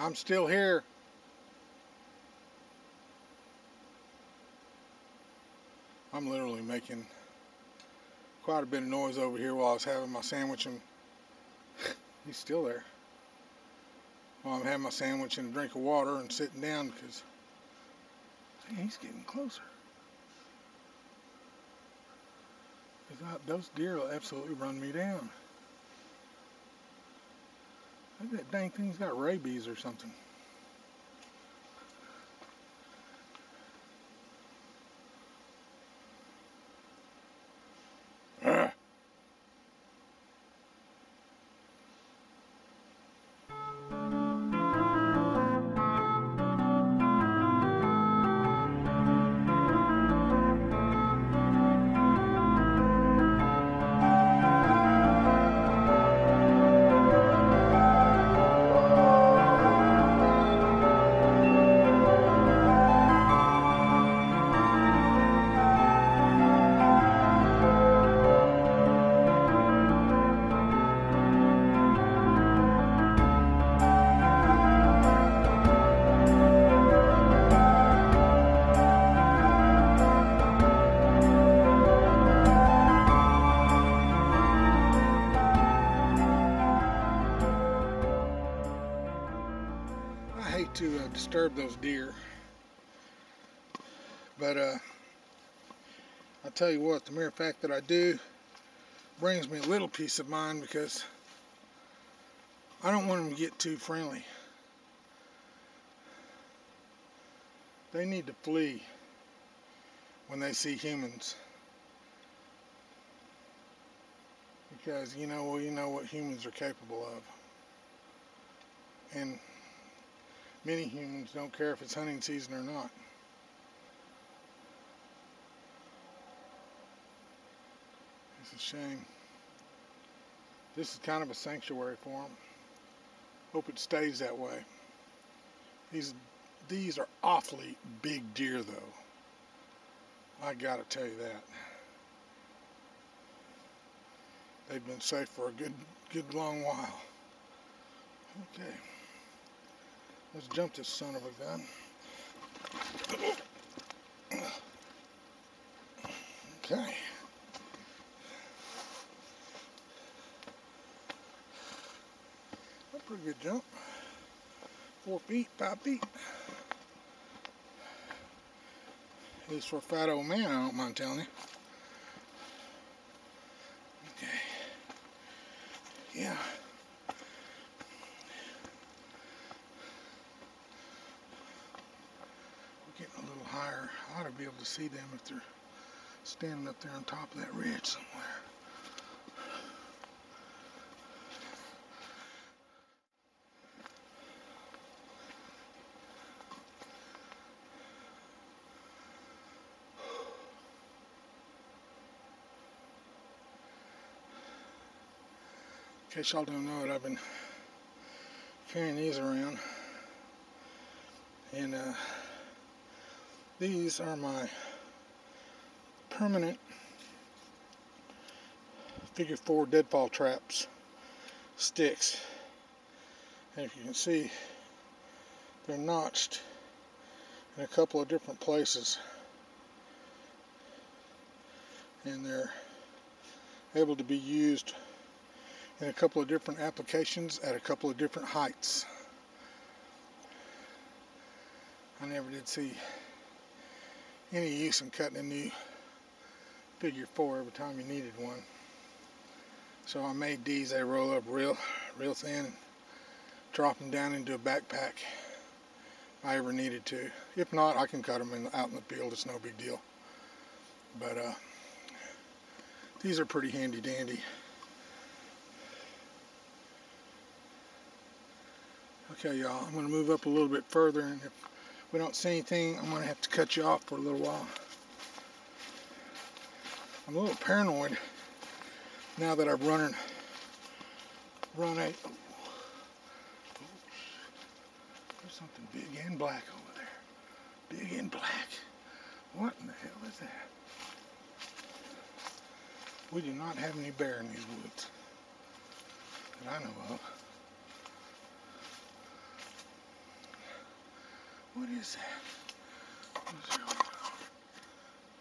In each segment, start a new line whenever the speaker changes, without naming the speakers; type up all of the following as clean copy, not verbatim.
I'm still here. I'm literally making quite a bit of noise over here while I was having my sandwich, and he's still there. While I'm having my sandwich and a drink of water and sitting down, because he's getting closer. Those deer will absolutely run me down. Maybe that dang thing's got rabies or something. To disturb those deer, but I tell you what, the mere fact that I do brings me a little peace of mind, because I don't want them to get too friendly. They need to flee when they see humans, because you know what humans are capable of, and many humans don't care if it's hunting season or not. It's a shame. This is kind of a sanctuary for them. Hope it stays that way. These are awfully big deer, though. I gotta tell you that. They've been safe for a good long while. Okay. Let's jump this son of a gun. Okay. A pretty good jump. 4 feet, 5 feet. At least for a fat old man, I don't mind telling you. Okay. Yeah. Getting a little higher. I ought to be able to see them if they're standing up there on top of that ridge somewhere. In case y'all don't know it, I've been carrying these around, and these are my permanent figure 4 deadfall traps sticks, and if you can see, they're notched in a couple of different places, and they're able to be used in a couple of different applications at a couple of different heights. I never did see any use in cutting a new figure 4 every time you needed one. So I made these. They roll up real thin and drop them down into a backpack if I ever needed to. If not, I can cut them out in the field. It's no big deal. But these are pretty handy dandy. Okay, y'all, I'm going to move up a little bit further, and if we don't see anything, I'm going to have to cut you off for a little while. I'm a little paranoid now that I've run a there's something big and black over there. Big and black. What in the hell is that? We do not have any bear in these woods that I know of. What is that?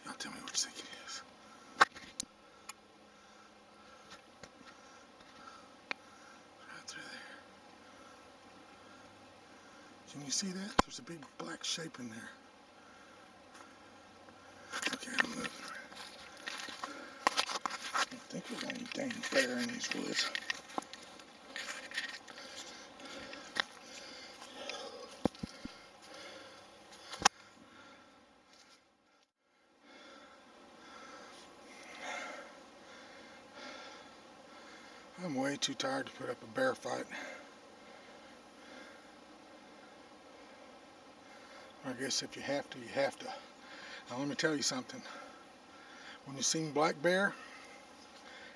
Y'all tell me what you think it is. Right through there. Can you see that? There's a big black shape in there. Okay, I'm moving. I don't think there's any dang bear in these woods. I'm way too tired to put up a bear fight. I guess if you have to, you have to. Now let me tell you something. When you see black bear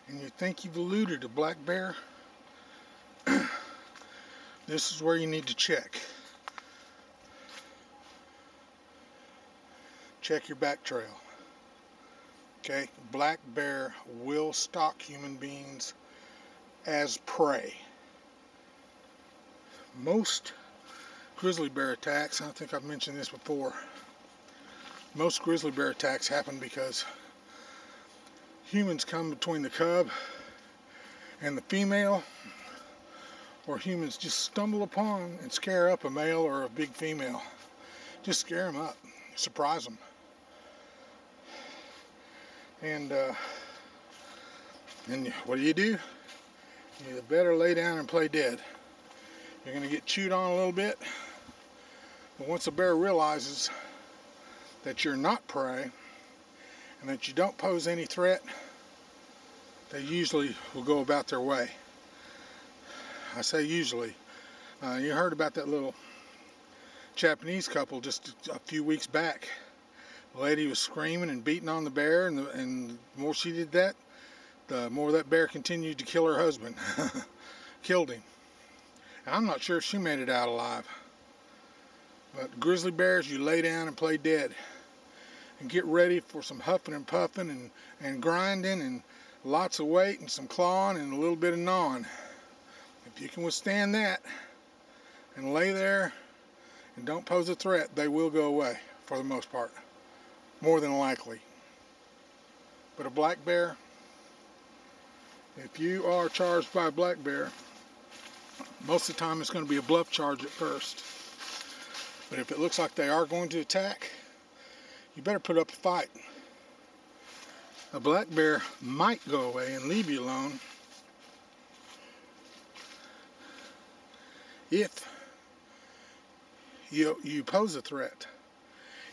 and you think you've eluded a black bear, this is where you need to check. Check your back trail. Okay, black bear will stalk human beings as prey. Most grizzly bear attacks, I think I've mentioned this before, most grizzly bear attacks happen because humans come between the cub and the female, or humans just stumble upon and scare up a male or a big female. Just scare them up, surprise them. And what do? You better lay down and play dead. You're going to get chewed on a little bit, but once a bear realizes that you're not prey and that you don't pose any threat, they usually will go about their way. I say usually. You heard about that little Japanese couple just a few weeks back. The lady was screaming and beating on the bear, and the more she did that, the more that bear continued to kill her husband. Killed him. And I'm not sure if she made it out alive. But grizzly bears, you lay down and play dead. And get ready for some huffing and puffing and grinding and lots of weight and some clawing and a little bit of gnawing. If you can withstand that and lay there and don't pose a threat, they will go away for the most part. More than likely. But a black bear, if you are charged by a black bear, most of the time it's going to be a bluff charge at first. But if it looks like they are going to attack, you better put up a fight. A black bear might go away and leave you alone if you pose a threat.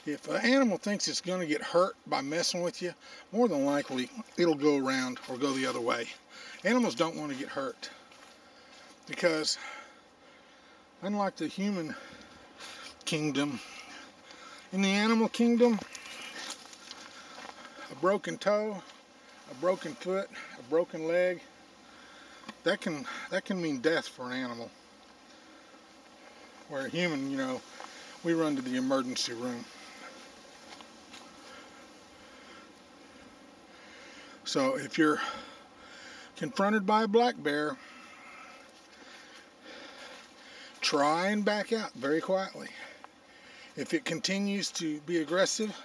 If an animal thinks it's going to get hurt by messing with you, more than likely it'll go around or go the other way. Animals don't want to get hurt because, unlike the human kingdom, in the animal kingdom, a broken toe, a broken foot, a broken leg, that can mean death for an animal. Where a human, we run to the emergency room. So if you're confronted by a black bear, try and back out very quietly. If it continues to be aggressive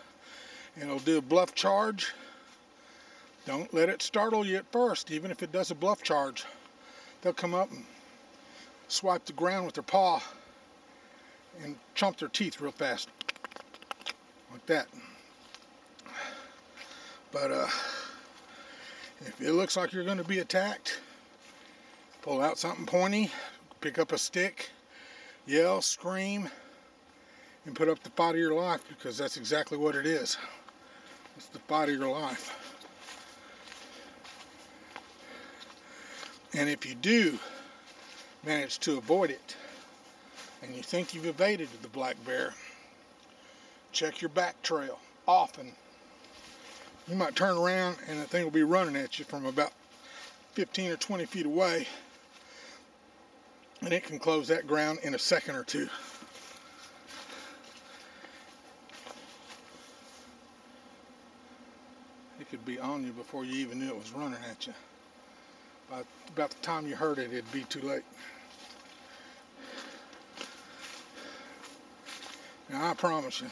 and it'll do a bluff charge, don't let it startle you at first. Even if it does a bluff charge, they'll come up and swipe the ground with their paw and chomp their teeth real fast, like that. But if it looks like you're going to be attacked, pull out something pointy, pick up a stick, yell, scream, and put up the fight of your life, because that's exactly what it is. It's the fight of your life. And if you do manage to avoid it, and you think you've evaded the black bear, check your back trail often. You might turn around and the thing will be running at you from about 15 or 20 feet away, and it can close that ground in a second or two. It could be on you before you even knew it was running at you. By about the time you heard it, it'd be too late. Now I promise you,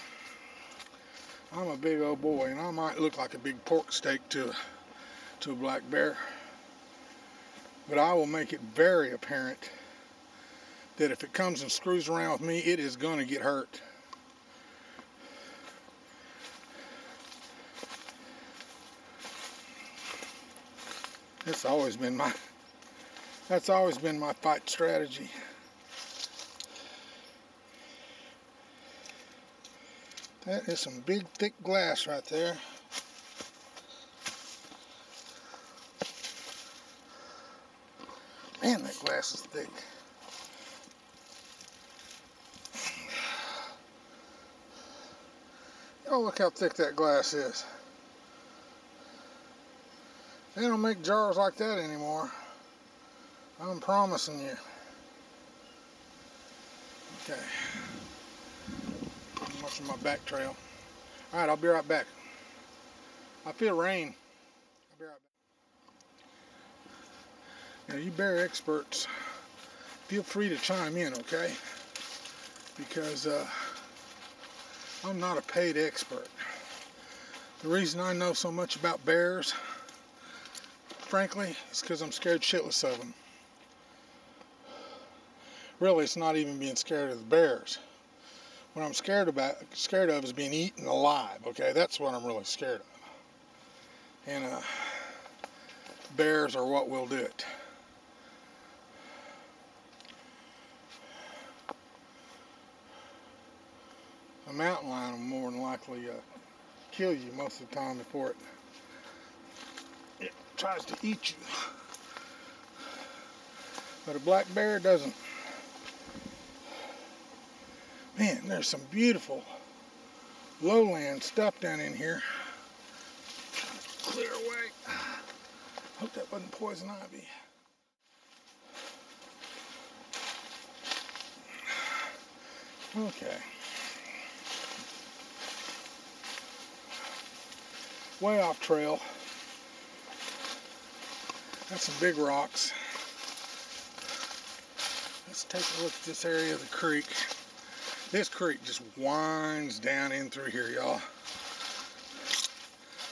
I'm a big old boy, and I might look like a big pork steak to a black bear, but I will make it very apparent that if it comes and screws around with me, it is going to get hurt. That's always been my fight strategy. That is some big thick glass right there. Man, that glass is thick. Oh, look how thick that glass is. They don't make jars like that anymore. I'm promising you. Okay. I'm watching my back trail. Alright, I'll be right back. I feel rain. I'll be right back. Now, you bear experts, feel free to chime in, okay? Because I'm not a paid expert. The reason I know so much about bears, frankly, is because I'm scared shitless of them. Really, it's not even being scared of the bears. What I'm scared of is being eaten alive, okay? That's what I'm really scared of. And bears are what will do it. A mountain lion will more than likely kill you most of the time before it tries to eat you. But a black bear doesn't. Man, there's some beautiful lowland stuff down in here. Clear away. Hope that wasn't poison ivy. Okay. Way off trail. That's some big rocks. Let's take a look at this area of the creek. This creek just winds down in through here, y'all.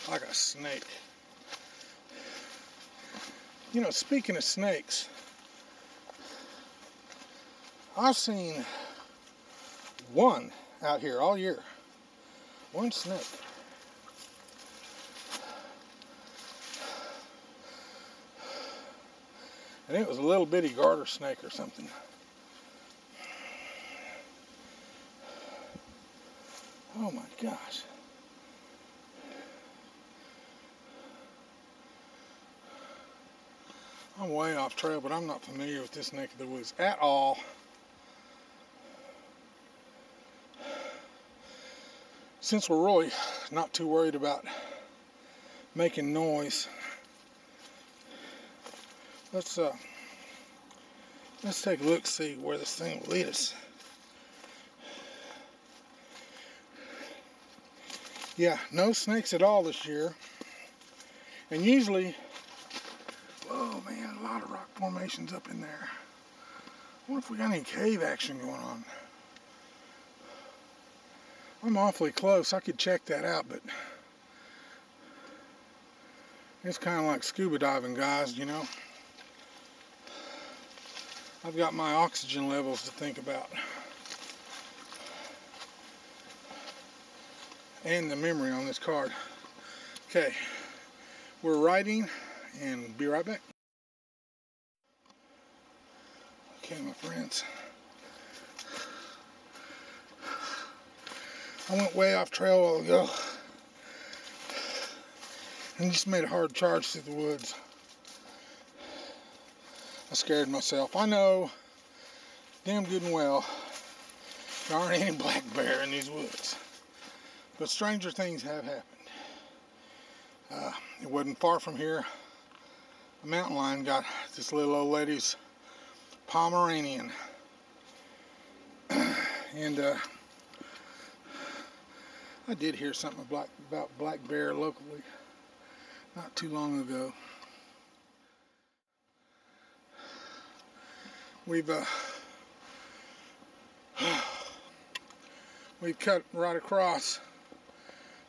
Like a snake. You know, speaking of snakes, I've seen one out here all year. One snake. And it was a little bitty garter snake or something. Oh my gosh. I'm way off trail, but I'm not familiar with this neck of the woods at all. Since we're really not too worried about making noise, let's take a look, see where this thing will lead us. Yeah, no snakes at all this year. And usually, oh man, a lot of rock formations up in there. I wonder if we got any cave action going on. I'm awfully close. I could check that out, but it's kind of like scuba diving, guys, you know. I've got my oxygen levels to think about. And the memory on this card. Okay, we're riding and be right back. Okay, my friends. I went way off trail a while ago and just made a hard charge through the woods. I scared myself. I know damn good and well there aren't any black bear in these woods. But stranger things have happened. It wasn't far from here. A mountain lion got this little old lady's Pomeranian. And I did hear something about black bear locally not too long ago. We've we'd cut right across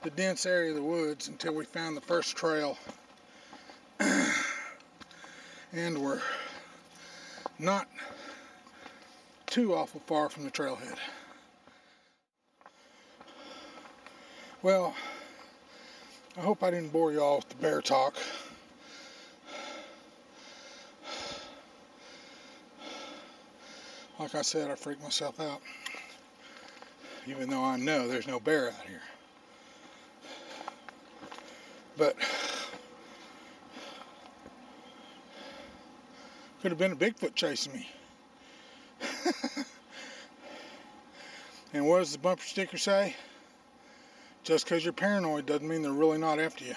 the dense area of the woods until we found the first trail. And we're not too awful far from the trailhead. Well, I hope I didn't bore y'all with the bear talk. Like I said, I freaked myself out, even though I know there's no bear out here. But could have been a Bigfoot chasing me. And what does the bumper sticker say? Just because you're paranoid doesn't mean they're really not after you.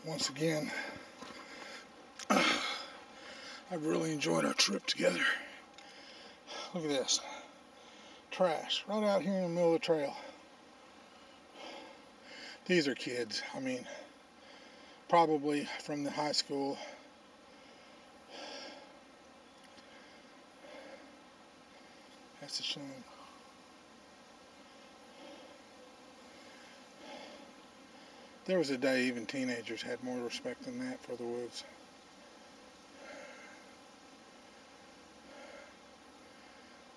Once again, I've really enjoyed our trip together. Look at this. Trash right out here in the middle of the trail. These are kids. I mean, probably from the high school. That's a shame. There was a day even teenagers had more respect than that for the woods.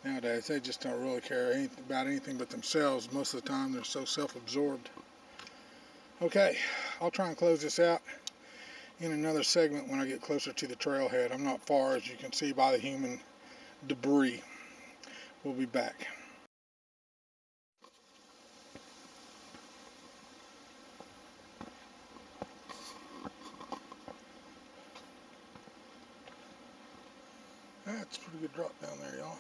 Nowadays, they just don't really care about anything but themselves. Most of the time, they're so self-absorbed. Okay, I'll try and close this out in another segment when I get closer to the trailhead. I'm not far, as you can see by the human debris. We'll be back. That's a pretty good drop down there, y'all.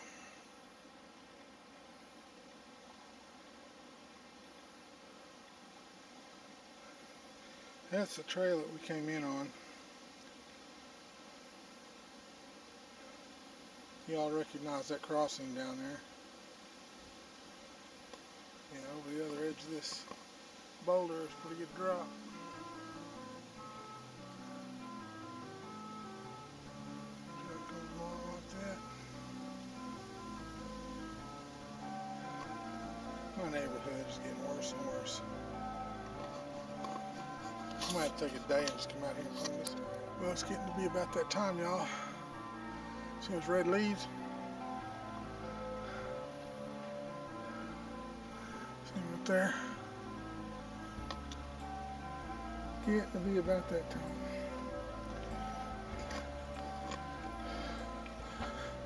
That's the trail that we came in on. Y'all recognize that crossing down there. Yeah, over the other edge of this boulder is a pretty good drop. Truck comes along like that. My neighborhood is getting worse and worse. I might have to take a day and just come out here and clean this. Well, it's getting to be about that time, y'all. See those red leaves? See them up there? Getting to be about that time.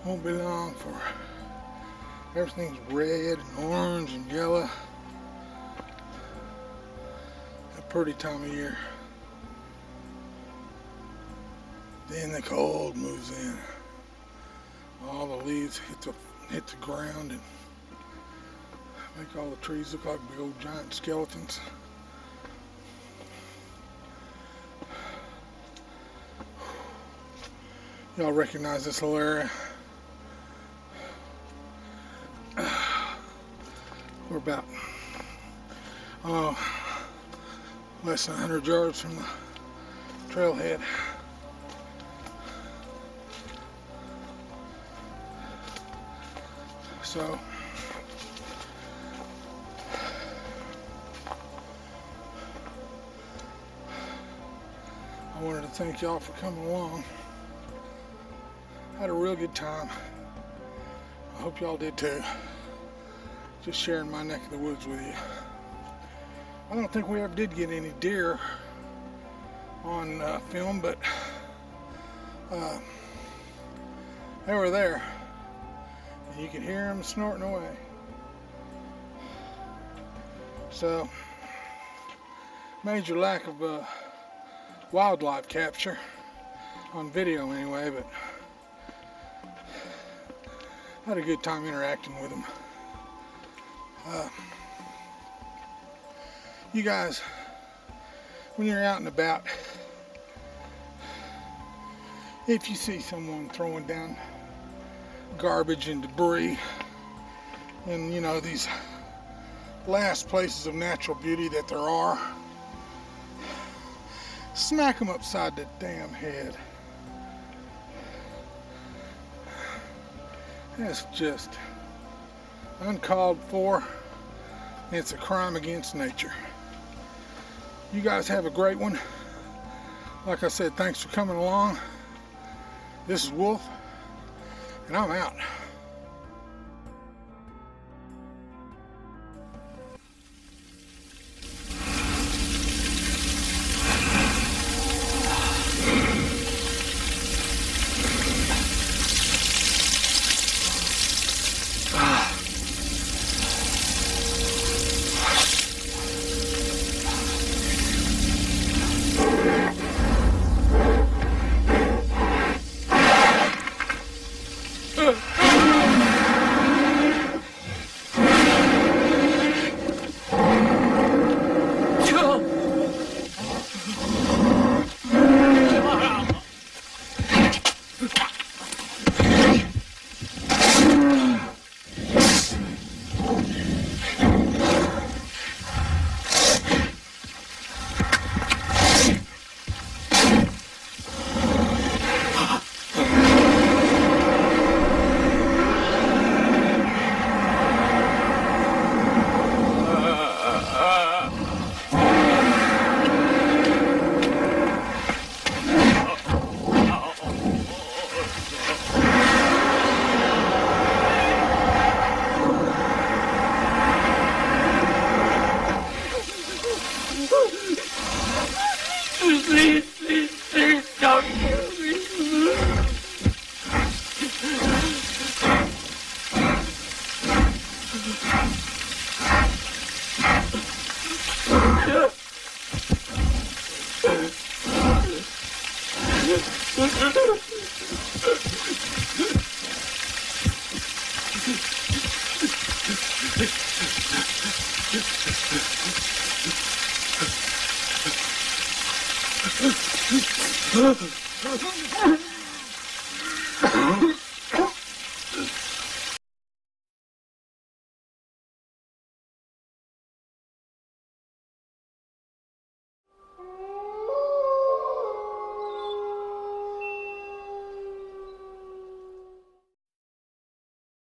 Won't be long for everything's red and orange and yellow. A pretty time of year. Then the cold moves in. All the leaves hit the ground and make all the trees look like big old giant skeletons. Y'all recognize this little area? We're about less than 100 yards from the trailhead. So I wanted to thank y'all for coming along. Had a real good time. I hope y'all did too. Just sharing my neck of the woods with you. I don't think we ever did get any deer on film, but they were there. And you could hear them snorting away. So, major lack of wildlife capture on video anyway, but I had a good time interacting with them. You guys, when you're out and about, if you see someone throwing down garbage and debris and, you know, these last places of natural beauty that there are, smack them upside the damn head. It's just uncalled for. It's a crime against nature. You guys have a great one. Like I said, thanks for coming along. This is Wolf, and I'm out.
Please, don't kill me.